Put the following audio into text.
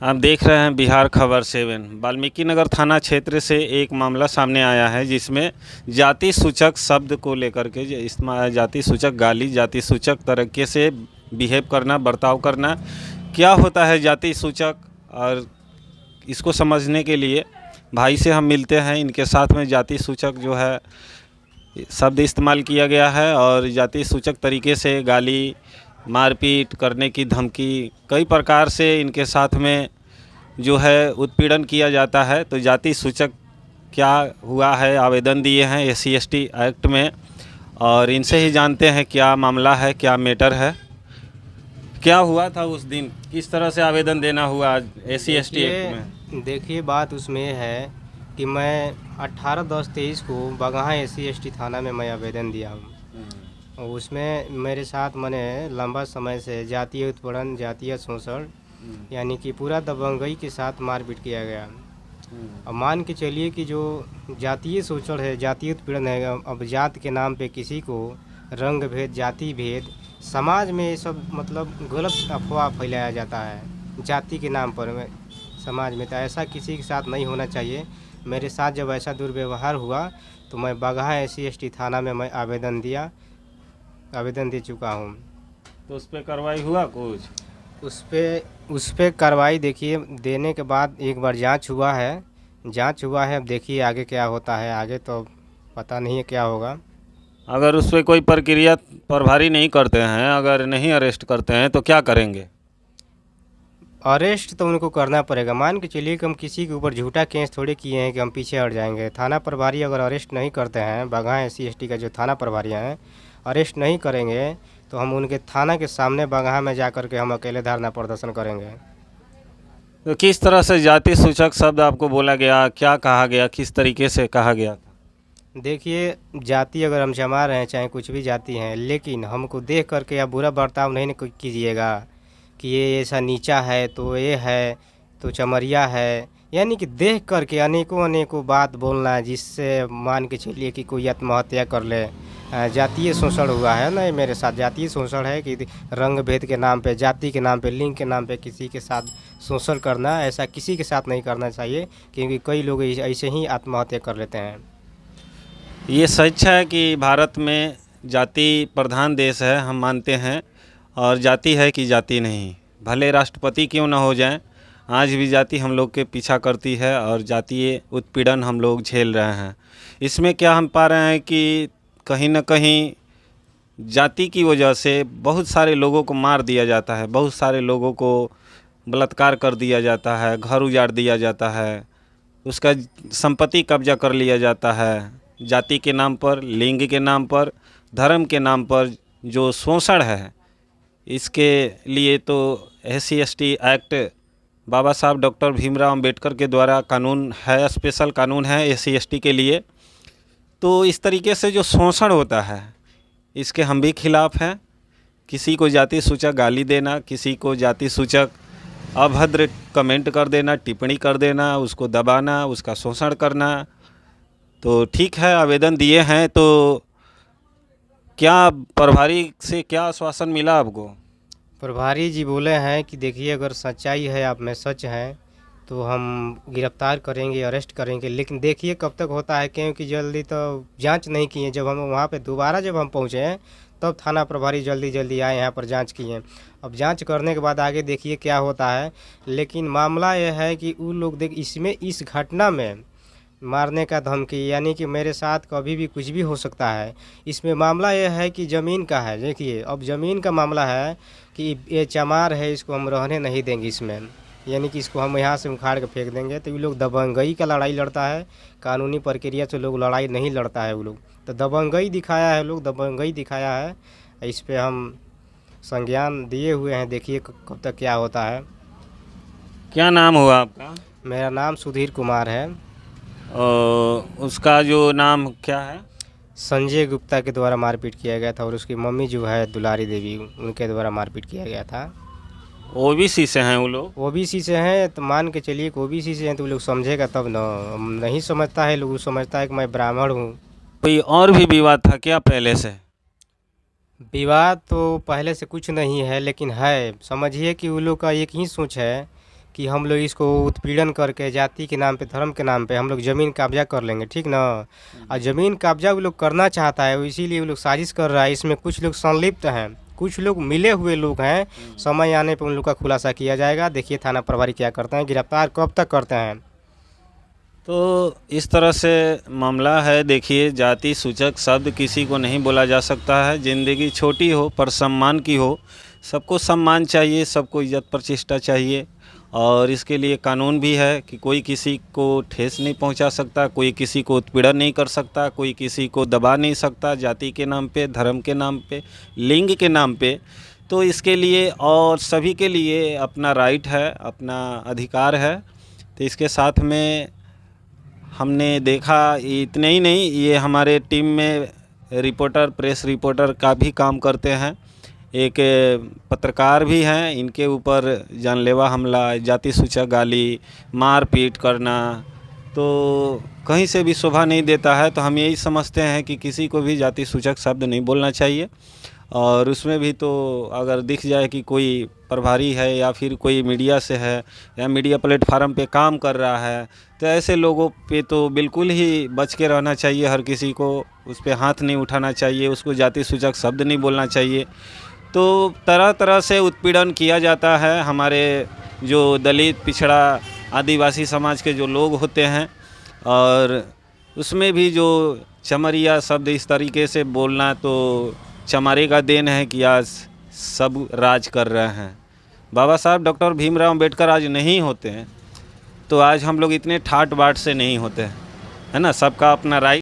आप देख रहे हैं बिहार खबर 7। वाल्मीकि नगर थाना क्षेत्र से एक मामला सामने आया है जिसमें जाति सूचक शब्द को लेकर के जाति सूचक गाली, जाति सूचक तरीके से बिहेव करना, बर्ताव करना, क्या होता है जाति सूचक, और इसको समझने के लिए भाई से हम मिलते हैं। इनके साथ में जाति सूचक जो है शब्द इस्तेमाल किया गया है और जाति सूचक तरीके से गाली, मारपीट करने की धमकी, कई प्रकार से इनके साथ में जो है उत्पीड़न किया जाता है। तो जाति सूचक क्या हुआ है, आवेदन दिए हैं SC/ST एक्ट में, और इनसे ही जानते हैं क्या मामला है, क्या मैटर है, क्या हुआ था उस दिन, किस तरह से आवेदन देना हुआ SC/ST एक्ट में। देखिए बात उसमें है कि मैं 18/10/23 को बगहा SC/ST थाना में मैं आवेदन दिया हूँ। और उसमें मेरे साथ मैंने लंबा समय से जातीय उत्पीड़न, जातीय शोषण यानी कि पूरा दबंगई के साथ मारपीट किया गया। अब मान के चलिए कि जो जातीय शोषण है, जातीय उत्पीड़न है, अब जात के नाम पे किसी को रंग भेद, जाति भेद, समाज में ये सब मतलब गलत अफवाह फैलाया जाता है जाति के नाम पर समाज में। तो ऐसा किसी के साथ नहीं होना चाहिए। मेरे साथ जब ऐसा दुर्व्यवहार हुआ तो मैं बगहा SC/ST थाना में मैं आवेदन दे चुका हूँ। तो उस पर कार्रवाई हुआ कुछ? उस पे कार्रवाई देखिए देने के बाद एक बार जांच हुआ है। अब देखिए आगे क्या होता है, आगे तो पता नहीं है क्या होगा। अगर उस पर कोई प्रक्रिया प्रभारी नहीं करते हैं, अगर नहीं अरेस्ट करते हैं तो क्या करेंगे? अरेस्ट तो उनको करना पड़ेगा। मान के चलिए कि हम किसी के ऊपर झूठा केस थोड़े किए हैं कि हम पीछे हट जाएंगे। थाना प्रभारी अगर अरेस्ट नहीं करते हैं, बगहा SC/ST का जो थाना प्रभारी हैं अरेस्ट नहीं करेंगे तो हम उनके थाना के सामने बगहा में जा कर के हम अकेले धरना प्रदर्शन करेंगे। तो किस तरह से जाति सूचक शब्द आपको बोला गया, क्या कहा गया, किस तरीके से कहा गया था? देखिए जाति अगर हम जमा रहे हैं, चाहे कुछ भी जाति हैं, लेकिन हमको देख करके आप बुरा बर्ताव नहीं कीजिएगा कि ये ऐसा नीचा है, तो ये है, तो चमरिया है, यानी कि देख करके अनेकों बात बोलना जिससे मान के चलिए कि कोई आत्महत्या कर ले। जातीय शोषण हुआ है ना, ये मेरे साथ जातीय शोषण है कि रंग भेद के नाम पे, जाति के नाम पे, लिंग के नाम पे किसी के साथ शोषण करना, ऐसा किसी के साथ नहीं करना चाहिए, क्योंकि कई लोग ऐसे ही आत्महत्या कर लेते हैं। ये सच है कि भारत में जाति प्रधान देश है, हम मानते हैं, और जाति है कि जाति नहीं। भले राष्ट्रपति क्यों ना हो जाएं, आज भी जाति हम लोग के पीछा करती है और जातीय उत्पीड़न हम लोग झेल रहे हैं। इसमें क्या हम पा रहे हैं कि कहीं ना कहीं जाति की वजह से बहुत सारे लोगों को मार दिया जाता है, बहुत सारे लोगों को बलात्कार कर दिया जाता है, घर उजाड़ दिया जाता है, उसका संपत्ति कब्जा कर लिया जाता है। जाति के नाम पर, लिंग के नाम पर, धर्म के नाम पर जो शोषण है, इसके लिए तो SC/ST एक्ट बाबा साहब डॉक्टर भीमराव अंबेडकर के द्वारा कानून है, स्पेशल कानून है SC/ST के लिए। तो इस तरीके से जो शोषण होता है इसके हम भी खिलाफ़ हैं। किसी को जाति सूचक गाली देना, किसी को जाति सूचक अभद्र कमेंट कर देना, टिप्पणी कर देना, उसको दबाना, उसका शोषण करना, तो ठीक है आवेदन दिए हैं। तो क्या प्रभारी से क्या आश्वासन मिला आपको? प्रभारी जी बोले हैं कि देखिए अगर सच्चाई है, आप में सच है, तो हम गिरफ्तार करेंगे, अरेस्ट करेंगे। लेकिन देखिए कब तक होता है, क्योंकि जल्दी तो जांच नहीं किए। जब हम वहाँ पे दोबारा जब हम पहुँचे हैं तब थाना प्रभारी जल्दी आए यहाँ पर जांच किए। अब जांच करने के बाद आगे देखिए क्या होता है। लेकिन मामला यह है कि वो लोग इस घटना में मारने का धमकी, यानी कि मेरे साथ कभी भी कुछ भी हो सकता है। इसमें मामला यह है कि ज़मीन का है। देखिए अब ज़मीन का मामला है कि ये चमार है, इसको हम रहने नहीं देंगे इसमें, यानी कि इसको हम यहाँ से उखाड़ के फेंक देंगे। तो ये लोग दबंगई का लड़ाई लड़ता है, कानूनी प्रक्रिया से लोग लड़ाई नहीं लड़ता है वो लोग। तो दबंगई दिखाया है, लोग दबंगई दिखाया है। इस पर हम संज्ञान दिए हुए हैं, देखिए कब तक क्या होता है। क्या नाम हुआ आपका? मेरा नाम सुधीर कुमार है। और उसका जो नाम क्या है? संजय गुप्ता के द्वारा मारपीट किया गया था, और उसकी मम्मी जो है दुलारी देवी, उनके द्वारा मारपीट किया गया था। OBC से हैं वो लोग? OBC से हैं, तो मान के चलिए कि OBC से हैं तो वो लोग समझेगा तब ना। नहीं समझता है लोग, समझता है कि मैं ब्राह्मण हूँ। कोई और भी विवाद था क्या पहले से? विवाद तो पहले से कुछ नहीं है, लेकिन है, समझिए कि वो लोग का एक ही सोच है कि हम लोग इसको उत्पीड़न करके जाति के नाम पे, धर्म के नाम पे हम लोग ज़मीन कब्जा कर लेंगे, ठीक ना। और ज़मीन कब्जा वो लोग करना चाहता है, इसीलिए वो लोग साजिश कर रहा है। इसमें कुछ लोग संलिप्त हैं, कुछ लोग मिले हुए लोग हैं। समय आने पर उन लोग का खुलासा किया जाएगा। देखिए थाना प्रभारी क्या करते हैं, गिरफ्तार कब तक करते हैं। तो इस तरह से मामला है। देखिए, जाति सूचक शब्द किसी को नहीं बोला जा सकता है। ज़िंदगी छोटी हो पर सम्मान की हो। सबको सम्मान चाहिए, सबको इज्जत प्रतिष्ठा चाहिए, और इसके लिए कानून भी है कि कोई किसी को ठेस नहीं पहुंचा सकता, कोई किसी को उत्पीड़न नहीं कर सकता, कोई किसी को दबा नहीं सकता जाति के नाम पे, धर्म के नाम पे, लिंग के नाम पे। तो इसके लिए और सभी के लिए अपना राइट है, अपना अधिकार है। तो इसके साथ में हमने देखा, इतने ही नहीं, ये हमारे टीम में रिपोर्टर, प्रेस रिपोर्टर का भी काम करते हैं, एक पत्रकार भी हैं। इनके ऊपर जानलेवा हमला, जाति सूचक गाली, मारपीट करना तो कहीं से भी शोभा नहीं देता है। तो हम यही समझते हैं कि किसी को भी जाति सूचक शब्द नहीं बोलना चाहिए। और उसमें भी तो अगर दिख जाए कि कोई प्रभारी है या फिर कोई मीडिया से है या मीडिया प्लेटफार्म पे काम कर रहा है, तो ऐसे लोगों पे तो बिल्कुल ही बच के रहना चाहिए। हर किसी को उस पे हाथ नहीं उठाना चाहिए, उसको जाति सूचक शब्द नहीं बोलना चाहिए। तो तरह तरह से उत्पीड़न किया जाता है हमारे जो दलित, पिछड़ा, आदिवासी समाज के जो लोग होते हैं। और उसमें भी जो चमरिया शब्द इस तरीके से बोलना, तो चमारे का देन है कि आज सब राज कर रहे हैं। बाबा साहब डॉक्टर भीमराव अम्बेडकर आज नहीं होते हैं तो आज हम लोग इतने ठाट बाट से नहीं होते हैं, है ना। सबका अपना राइट